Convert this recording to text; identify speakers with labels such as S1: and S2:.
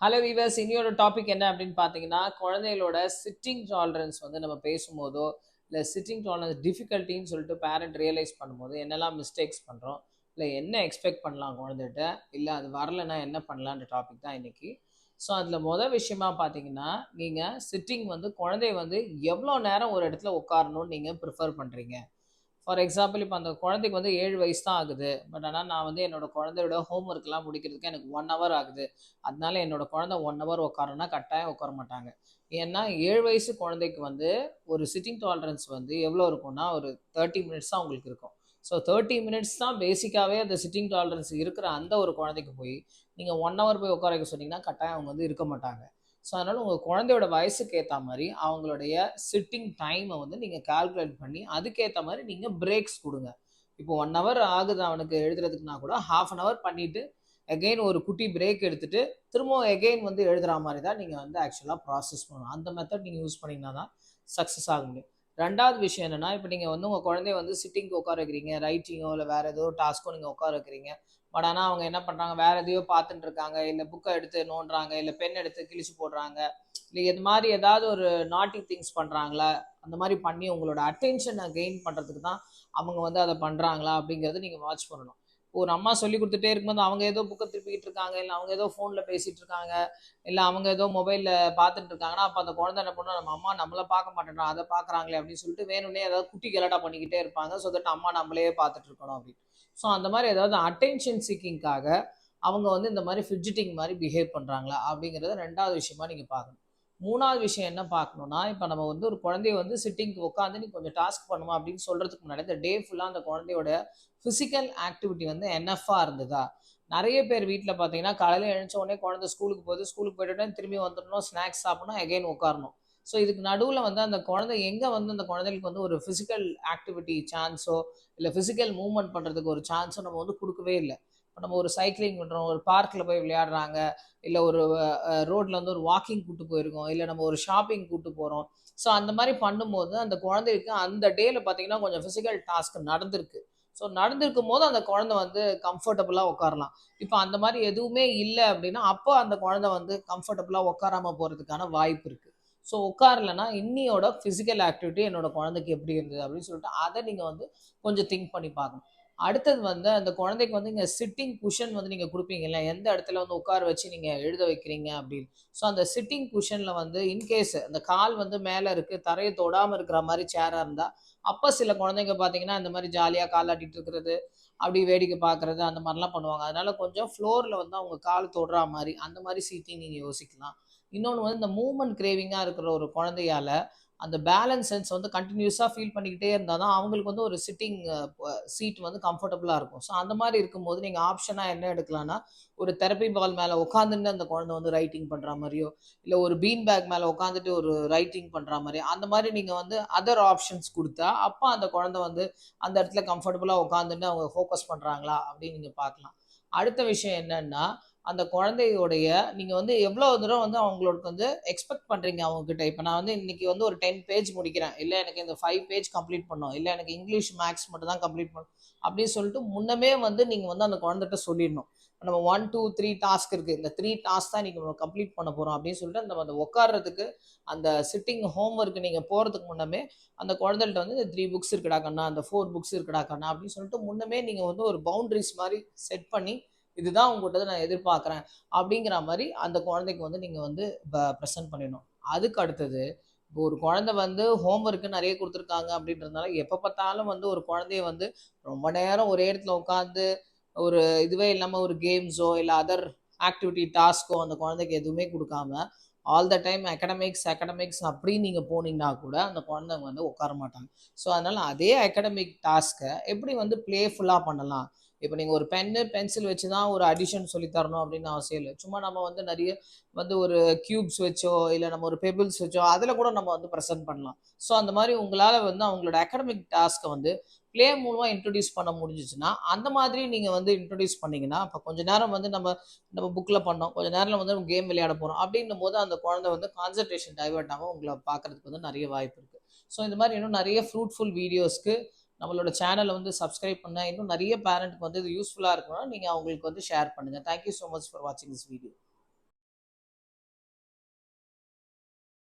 S1: Hello viewers, இன்னொரு topic என்ன அப்படின்னு பார்த்தீங்கன்னா, குழந்தைகளோட சிட்டிங் டாலரன்ஸ் வந்து நம்ம பேசும்போதோ, இல்லை சிட்டிங் டாலரன்ஸ் டிஃபிகல்ட்டின்னு சொல்லிட்டு பேரண்ட் ரியலைஸ் பண்ணும்போது என்னெல்லாம் மிஸ்டேக்ஸ் பண்ணுறோம், இல்லை என்ன எக்ஸ்பெக்ட் பண்ணலாம் குழந்தைகிட்ட, இல்லை அது வரலைன்னா என்ன பண்ணலான்ற டாபிக் தான் இன்னைக்கு. ஸோ அதில் விஷயமா பார்த்தீங்கன்னா, நீங்கள் சிட்டிங் வந்து குழந்தைய வந்து எவ்வளோ நேரம் ஒரு இடத்துல உட்காரணும்னு நீங்கள் ப்ரிஃபர் பண்ணுறீங்க. ஃபார் எக்ஸாம்பிள், இப்போ அந்த குழந்தைக்கு வந்து 7 வயசு தான் ஆகுது. பட் ஆனால் நான் வந்து என்னோட குழந்தையோட ஹோம் ஒர்க்லாம் முடிக்கிறதுக்கு எனக்கு 1 ஹவர் ஆகுது. அதனால என்னோட குழந்தை 1 ஹவர் உட்காரணும்னா கட்டாயம் உட்கார மாட்டாங்க. ஏன்னா 7 வயசு குழந்தைக்கு வந்து ஒரு சிட்டிங் டாலரன்ஸ் வந்து எவ்வளோ இருக்கும்னா, ஒரு 30 மினிட்ஸ் தான் உங்களுக்கு இருக்கும். ஸோ 30 மினிட்ஸ் தான் பேசிக்காகவே அந்த சிட்டிங் டாலரன்ஸ் இருக்கிற அந்த ஒரு குழந்தைக்கு போய் நீங்கள் 1 ஹவர் போய் உட்கார வைக்க சொன்னீங்கன்னா கட்டாயம் அவங்க வந்து இருக்க மாட்டாங்க. ஸோ அதனால் உங்கள் குழந்தையோட வயசுக்கு ஏற்ற மாதிரி அவங்களுடைய சிட்டிங் டைமை வந்து நீங்கள் கால்குலேட் பண்ணி அதுக்கேற்ற மாதிரி நீங்கள் பிரேக்ஸ் கொடுங்க. இப்போ 1 ஹவர் ஆகுது அவனுக்கு எழுதுறதுக்குனா கூட ½ அன் ஹவர் பண்ணிவிட்டு எகெயின் ஒரு குட்டி பிரேக் எடுத்துகிட்டு திரும்பவும் எகெயின் வந்து எழுதுகிற மாதிரி தான் நீங்கள் வந்து ஆக்சுவலாக ப்ராசஸ் பண்ணணும். அந்த மெத்தட் நீங்கள் யூஸ் பண்ணிங்கன்னா தான் சக்ஸஸ் ஆக முடியும். ரெண்டாவது விஷயம் என்னென்னா, இப்போ நீங்கள் வந்து உங்கள் குழந்தைய வந்து சிட்டிங்க்கு உட்கார வைக்கிறீங்க, ரைட்டிங்கோ இல்லை வேறு ஏதோ டாஸ்க்கோ நீங்கள் உட்கார வைக்கிறீங்க. பட் ஆனால் அவங்க என்ன பண்ணுறாங்க, வேறு எதையோ பார்த்துட்டு இருக்காங்க, இல்லை புக்கை எடுத்து நோண்டுறாங்க, இல்லை பென் எடுத்து கிழிச்சு போடுறாங்க, இல்லை இது மாதிரி ஏதாவது ஒரு நாட்டி திங்ஸ் பண்ணுறாங்களா, அந்த மாதிரி பண்ணி உங்களோட அட்டென்ஷனை கெயின் பண்ணுறதுக்கு தான் அவங்க வந்து அதை பண்ணுறாங்களா அப்படிங்கிறத நீங்கள் வாட்ச் பண்ணணும். ஒரு அம்மா சொல்லி கொடுத்துட்டே இருக்கும்போது அவங்க ஏதோ புக்கை திருப்பிக்கிட்டு இருக்காங்க, இல்லை அவங்க ஏதோ ஃபோனில் பேசிகிட்டு இருக்காங்க, இல்லை அவங்க ஏதோ மொபைலில் பார்த்துட்டு இருக்காங்கன்னா, அப்போ அந்த குழந்தை என்ன பண்ணணும், நம்ம அம்மா நம்மளை பார்க்க மாட்டேன்றோம் அதை பார்க்குறாங்களே அப்படின்னு சொல்லிட்டு வேணும்னே ஏதாவது குட்டி கலாட்டா பண்ணிக்கிட்டே இருப்பாங்க. ஸோ தட் அம்மா நம்மளே பார்த்துட்டு இருக்கணும் அப்படின்னு. ஸோ அந்த மாதிரி ஏதாவது அட்டென்ஷன் சீக்கிங்காக அவங்க வந்து இந்த மாதிரி ஃபிட்ஜிட்டிங் மாதிரி பிஹேவ் பண்ணுறாங்களா அப்படிங்கிறத ரெண்டாவது விஷயமா நீங்கள் பார்க்கணும். மூணாவது விஷயம் என்ன பார்க்கணுன்னா, இப்போ நம்ம வந்து ஒரு குழந்தைய வந்து சிட்டிங்க்கு உட்காந்து நீ கொஞ்சம் டாஸ்க் பண்ணுமா அப்படின்னு சொல்கிறதுக்கு முன்னாடி இந்த டே ஃபுல்லாக அந்த குழந்தையோட ஃபிசிக்கல் ஆக்டிவிட்டி வந்து என்எஃபாக இருந்ததா. நிறைய பேர் வீட்டில் பார்த்தீங்கன்னா காலையில் எழுந்த உடனே குழந்தை ஸ்கூலுக்கு போகுது, ஸ்கூலுக்கு போய்ட்டு திரும்பி வந்துடணும், ஸ்நாக்ஸ் சாப்பிடணும், எகைன் உட்காரணும். ஸோ இதுக்கு நடுவில் வந்து அந்த குழந்தை எங்கே வந்து அந்த குழந்தைகளுக்கு வந்து ஒரு ஃபிசிக்கல் ஆக்டிவிட்டி சான்ஸோ இல்லை ஃபிசிக்கல் மூவ்மெண்ட் பண்ணுறதுக்கு ஒரு சான்ஸோ நம்ம வந்து கொடுக்கவே இல்லை. இப்போ நம்ம ஒரு சைக்கிளிங் பண்ணுறோம், ஒரு பார்க்கில் போய் விளையாடுறாங்க, இல்லை ஒரு ரோட்டில் வந்து ஒரு வாக்கிங் கூப்பிட்டு போயிருக்கோம், இல்லை நம்ம ஒரு ஷாப்பிங் கூப்பிட்டு போகிறோம். ஸோ அந்த மாதிரி பண்ணும்போது அந்த குழந்தைக்கு அந்த டேல பார்த்தீங்கன்னா கொஞ்சம் ஃபிசிக்கல் டாஸ்க் நடந்திருக்கு. ஸோ நடந்திருக்கும் போது அந்த குழந்தை வந்து கம்ஃபர்டபுளாக உட்காரலாம். இப்போ அந்த மாதிரி எதுவுமே இல்லை அப்படின்னா அப்போ அந்த குழந்தை வந்து கம்ஃபர்டபுளாக உட்காராமல் போகிறதுக்கான வாய்ப்பு இருக்குது. ஸோ உட்காரலைன்னா இன்னியோட ஃபிசிக்கல் ஆக்டிவிட்டி என்னோட குழந்தைக்கு எப்படி இருந்தது அப்படின்னு சொல்லிட்டு அதை நீங்கள் வந்து கொஞ்சம் திங்க் பண்ணி பார்க்கணும். அடுத்தது வந்து அந்த குழந்தைக்கு வந்து இங்கே சிட்டிங் குஷன் வந்து நீங்கள் கொடுப்பீங்கல்ல, எந்த இடத்துல வந்து உட்கார வச்சு நீங்கள் எழுத வைக்கிறீங்க அப்படின்னு. ஸோ அந்த சிட்டிங் குஷனில் வந்து இன்கேஸ் அந்த கால் வந்து மேலே இருக்குது, தரையை தொடாமல் இருக்கிற மாதிரி சேராக இருந்தால் அப்போ சில குழந்தைங்க பார்த்தீங்கன்னா இந்த மாதிரி ஜாலியாக காலாட்டிட்டு இருக்கிறது, அப்படி வேடிக்கை பார்க்குறது, அந்த மாதிரிலாம் பண்ணுவாங்க. அதனால கொஞ்சம் ஃப்ளோரில் வந்து அவங்க கால் தொடுற மாதிரி அந்த மாதிரி சீட்டிங் நீங்கள் யோசிக்கலாம். இன்னொன்று வந்து இந்த மூவ்மெண்ட் கிரேவிங்காக இருக்கிற ஒரு குழந்தையால அந்த பேலன்ஸ் சென்ஸ் வந்து கண்டினியூஸாக ஃபீல் பண்ணிக்கிட்டே இருந்தால் தான் அவங்களுக்கு வந்து ஒரு சிட்டிங் சீட் வந்து கம்ஃபர்டபுளாக இருக்கும். ஸோ அந்த மாதிரி இருக்கும்போது நீங்கள் ஆப்ஷனாக என்ன எடுக்கலாம்னா, ஒரு தெரப்பி பால் மேலே உட்காந்துட்டு அந்த குழந்தை வந்து ரைட்டிங் பண்ணுற மாதிரியோ, இல்லை ஒரு பீன் பேக் மேலே உட்காந்துட்டு ஒரு ரைட்டிங் பண்ணுற மாதிரியோ, அந்த மாதிரி நீங்கள் வந்து அதர் ஆப்ஷன்ஸ் கொடுத்தா அப்போ அந்த குழந்தை வந்து அந்த இடத்துல கம்ஃபர்டபுளாக உட்காந்துட்டு அவங்க ஃபோக்கஸ் பண்ணுறாங்களா அப்படின்னு நீங்கள் பார்க்கலாம். அடுத்த விஷயம் என்னன்னா, அந்த குழந்தையோடைய நீங்கள் வந்து எவ்வளோ தூரம் வந்து அவங்களுக்கு வந்து எக்ஸ்பெக்ட் பண்ணுறீங்க அவங்கக்கிட்ட. இப்போ நான் வந்து இன்னைக்கு வந்து ஒரு 10 பேஜ் முடிக்கிறேன், இல்லை எனக்கு இந்த 5 பேஜ் கம்ப்ளீட் பண்ணணும், இல்லை எனக்கு இங்கிலீஷ் மேக்ஸ் மட்டும் தான் கம்ப்ளீட் பண்ணணும் அப்படின்னு சொல்லிட்டு முன்னமே வந்து நீங்கள் வந்து அந்த குழந்தைகிட்ட சொல்லிடணும். நம்ம 1 2 3 டாஸ்க் இருக்குது, இந்த 3 டாஸ்க் தான் நீங்கள் கம்ப்ளீட் பண்ண போகிறோம் அப்படின்னு சொல்லிட்டு நம்ம அந்த உட்கார்றதுக்கு அந்த சிட்டிங் ஹோம் ஒர்க்கு நீங்கள் போகிறதுக்கு முன்னமே அந்த குழந்தைகிட்ட வந்து இந்த 3 புக்ஸ் இருக்குடா கண்ணா, அந்த 4 புக்ஸ் இருக்குடா கண்ணா அப்படின்னு சொல்லிட்டு முன்னமே நீங்கள் வந்து ஒரு பவுண்ட்ரிஸ் மாதிரி செட் பண்ணி இதுதான் உங்கள்கிட்ட நான் எதிர்பார்க்குறேன் அப்படிங்கிற மாதிரி அந்த குழந்தைக்கு வந்து நீங்கள் வந்து ப்ரெசென்ட் பண்ணிடணும். அதுக்கு அடுத்தது, இப்போ ஒரு குழந்தை வந்து ஹோம் ஒர்க்கு நிறைய கொடுத்துருக்காங்க அப்படின்றதுனால எப்போ பார்த்தாலும் வந்து ஒரு குழந்தைய வந்து ரொம்ப நேரம் ஒரே இடத்துல உட்காந்து ஒரு இதுவே இல்லாமல் ஒரு கேம்ஸோ இல்லை அதர் ஆக்டிவிட்டி டாஸ்க்கோ அந்த குழந்தைக்கு எதுவுமே கொடுக்காம ஆல் த டைம் அகடமிக்ஸ் அப்படின்னு நீங்கள் போனீங்கன்னா கூட அந்த குழந்தைங்க வந்து உட்கார மாட்டாங்க. ஸோ அதனால் அதே அகடமிக் டாஸ்க்கை எப்படி வந்து பிளேஃபுல்லாக பண்ணலாம். இப்போ நீங்கள் ஒரு பென்னு பென்சில் வச்சு தான் ஒரு அடிஷன் சொல்லி தரணும் அப்படின்னு அவசியம் இல்லை. சும்மா நம்ம வந்து நிறைய வந்து ஒரு கியூப்ஸ் வச்சோ இல்லை நம்ம ஒரு பெபிள்ஸ் வச்சோ அதில் கூட நம்ம வந்து ப்ரெசென்ட் பண்ணலாம். ஸோ அந்த மாதிரி உங்களால் வந்து அவங்களோட அகடமிக் டாஸ்க்கை வந்து ப்ளே மூலமாக இன்ட்ரடியூஸ் பண்ண முடிஞ்சிச்சுன்னா அந்த மாதிரி நீங்கள் வந்து இன்ட்ரடியூஸ் பண்ணிங்கன்னா இப்போ கொஞ்ச நேரம் வந்து நம்ம நம்ம புக்கில் பண்ணோம், கொஞ்ச நேரம் வந்து நம்ம கேம் விளையாட போகிறோம் அப்படின்னும் போது அந்த குழந்தை வந்து கான்சன்ட்ரேஷன் டைவர்ட் ஆகும், உங்களை பார்க்குறதுக்கு வந்து நிறைய வாய்ப்பு இருக்குது. ஸோ இந்த மாதிரி இன்னும் நிறைய ஃப்ரூட்ஃபுல் வீடியோஸ்க்கு நம்மளோட சேனலை வந்து சப்ஸ்கிரைப் பண்ண, இன்னும் நிறைய பேரண்ட்க்கு வந்து இது யூஸ்ஃபுல்லாக இருக்கணும்னா நீங்கள் அவங்களுக்கு வந்து ஷேர் பண்ணுங்கள். தேங்க்யூ ஸோ மச் ஃபார் வாட்சிங் திஸ் வீடியோ.